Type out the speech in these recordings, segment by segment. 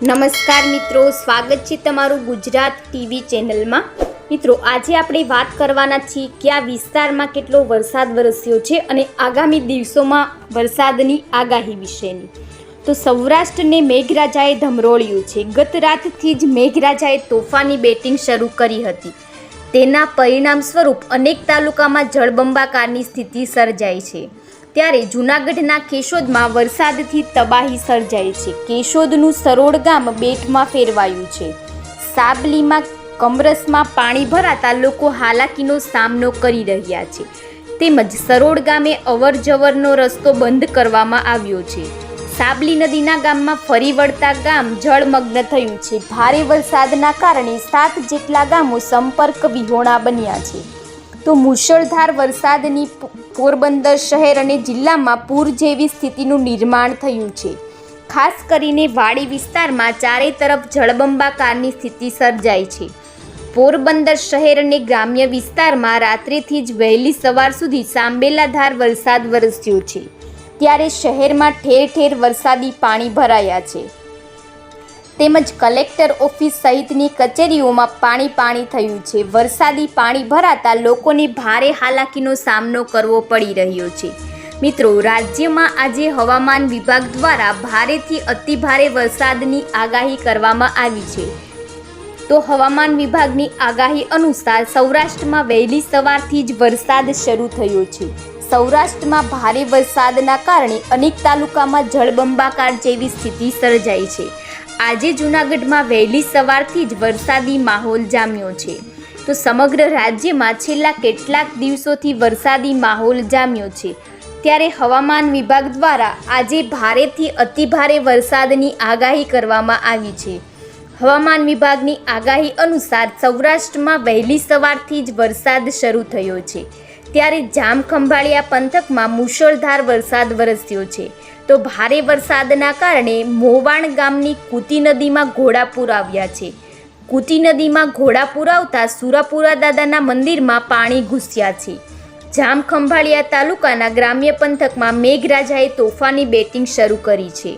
નમસ્કાર મિત્રો, સ્વાગત છે તમારું ગુજરાત ટીવી ચેનલમાં। મિત્રો, આજે આપણે વાત કરવાના છીએ કે આ વિસ્તારમાં કેટલો વરસાદ વરસ્યો છે અને આગામી દિવસોમાં વરસાદની આગાહી વિશેની। તો સૌરાષ્ટ્રને મેઘરાજાએ ધમરોળ્યું છે। ગત રાતથી જ મેઘરાજાએ તોફાની બેટિંગ શરૂ કરી હતી। તેના પરિણામ સ્વરૂપ અનેક તાલુકામાં જળબંબાકારની સ્થિતિ સર્જાઈ છે। ત્યારે જૂનાગઢના કેશોદમાં વરસાદથી તબાહી સર્જાઈ છે। કેશોદનું સરોડ ગામ બેટમાં ફેરવાયું છે। સાબલીમાં કમરસમાં પાણી ભરાતા લોકો હાલાકીનો સામનો કરી રહ્યા છે। તેમજ સરોડ ગામે અવર જવરનો રસ્તો બંધ કરવામાં આવ્યો છે। સાબલી નદીના ગામમાં ફરી વળતા ગામ જળમગ્ન થયું છે। ભારે વરસાદના કારણે 7 જેટલા ગામો સંપર્ક વિહોણા બન્યા છે। તો મુશળધાર વરસાદની પોરબંદર શહેર અને જિલ્લામાં પૂર જેવી સ્થિતિનું નિર્માણ થયું છે। ખાસ કરીને વાડી વિસ્તારમાં ચારે તરફ જળબંબાકારની સ્થિતિ સર્જાઈ છે। પોરબંદર શહેર અને ગ્રામ્ય વિસ્તારમાં રાત્રેથી જ વહેલી સવાર સુધી સાંબેલાધાર વરસાદ વરસ્યો છે। ત્યારે શહેરમાં ઠેર ઠેર વરસાદી પાણી ભરાયા છે। તેમજ કલેક્ટર ઓફિસ સહિતની કચેરીઓમાં પાણી થયું છે। વરસાદી પાણી ભરાતા લોકોને ભારે હાલાકીનો સામનો કરવો પડી રહ્યો છે। મિત્રો, રાજ્યમાં આજે હવામાન વિભાગ દ્વારા ભારેથી અતિભારે વરસાદની આગાહી કરવામાં આવી છે। તો હવામાન વિભાગની આગાહી અનુસાર સૌરાષ્ટ્રમાં વહેલી સવારથી જ વરસાદ શરૂ થયો છે। સૌરાષ્ટ્રમાં ભારે વરસાદના કારણે અનેક તાલુકામાં જળબંબાકાર જેવી સ્થિતિ સર્જાઈ છે। આજે જૂનાગઢમાં વહેલી સવારથી જ વરસાદી માહોલ જામ્યો છે। તો સમગ્ર રાજ્યમાં છેલ્લા કેટલાક દિવસોથી વરસાદી માહોલ જામ્યો છે। ત્યારે હવામાન વિભાગ દ્વારા આજે ભારેથી અતિભારે વરસાદની આગાહી કરવામાં આવી છે। હવામાન વિભાગની આગાહી અનુસાર સૌરાષ્ટ્રમાં વહેલી સવારથી જ વરસાદ શરૂ થયો છે। ત્યારે જામખંભાળિયા પંથકમાં મુશળધાર વરસાદ વરસ્યો છે। તો ભારે વરસાદના કારણે મોવાણ ગામની કુતી નદીમાં ઘોડાપૂર આવ્યા છે। કુતી નદીમાં ઘોડાપૂર આવતા સુરાપુરા દાદાના મંદિરમાં પાણી ઘૂસ્યા છે। જામખંભાળિયા તાલુકાના ગ્રામ્ય પંથકમાં મેઘરાજાએ તોફાની બેટિંગ શરૂ કરી છે।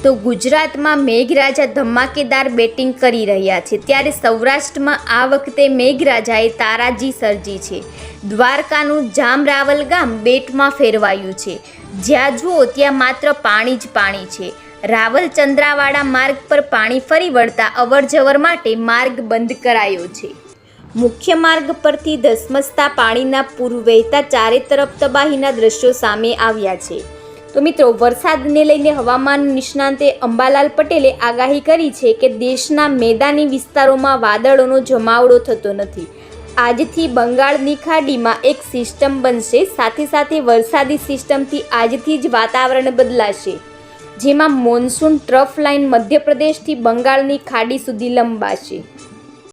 તો ગુજરાતમાં મેઘરાજા ધમાકેદાર બેટિંગ કરી રહ્યા છે। ત્યારે સૌરાષ્ટ્રમાં આ વખતે મેઘરાજાએ તારાજી સર્જી છે। દ્વારકાનું જામરાવલ ગામ બેટમાં ફેરવાયું છે। જ્યાં જુઓ ત્યાં માત્ર પાણી જ પાણી છે। રાવલ ચંદ્રાવાડા માર્ગ પર પાણી ફરી વળતા અવરજવર માટે માર્ગ બંધ કરાયો છે। મુખ્ય માર્ગ પરથી ધસમસતા પાણીના પૂર વહેતા ચારે તરફ તબાહીના દ્રશ્યો સામે આવ્યા છે। તો મિત્રો, વરસાદને લઈને હવામાન નિષ્ણાંતે અંબાલાલ પટેલે આગાહી કરી છે કે દેશના મેદાની વિસ્તારોમાં વાદળોનો જમાવડો થતો નથી। આજથી બંગાળની ખાડીમાં એક સિસ્ટમ બનશે। સાથે સાથે વરસાદી સિસ્ટમથી આજથી જ વાતાવરણ બદલાશે, જેમાં મોન્સૂન ટ્રફ લાઇન મધ્યપ્રદેશથી બંગાળની ખાડી સુધી લંબાશે।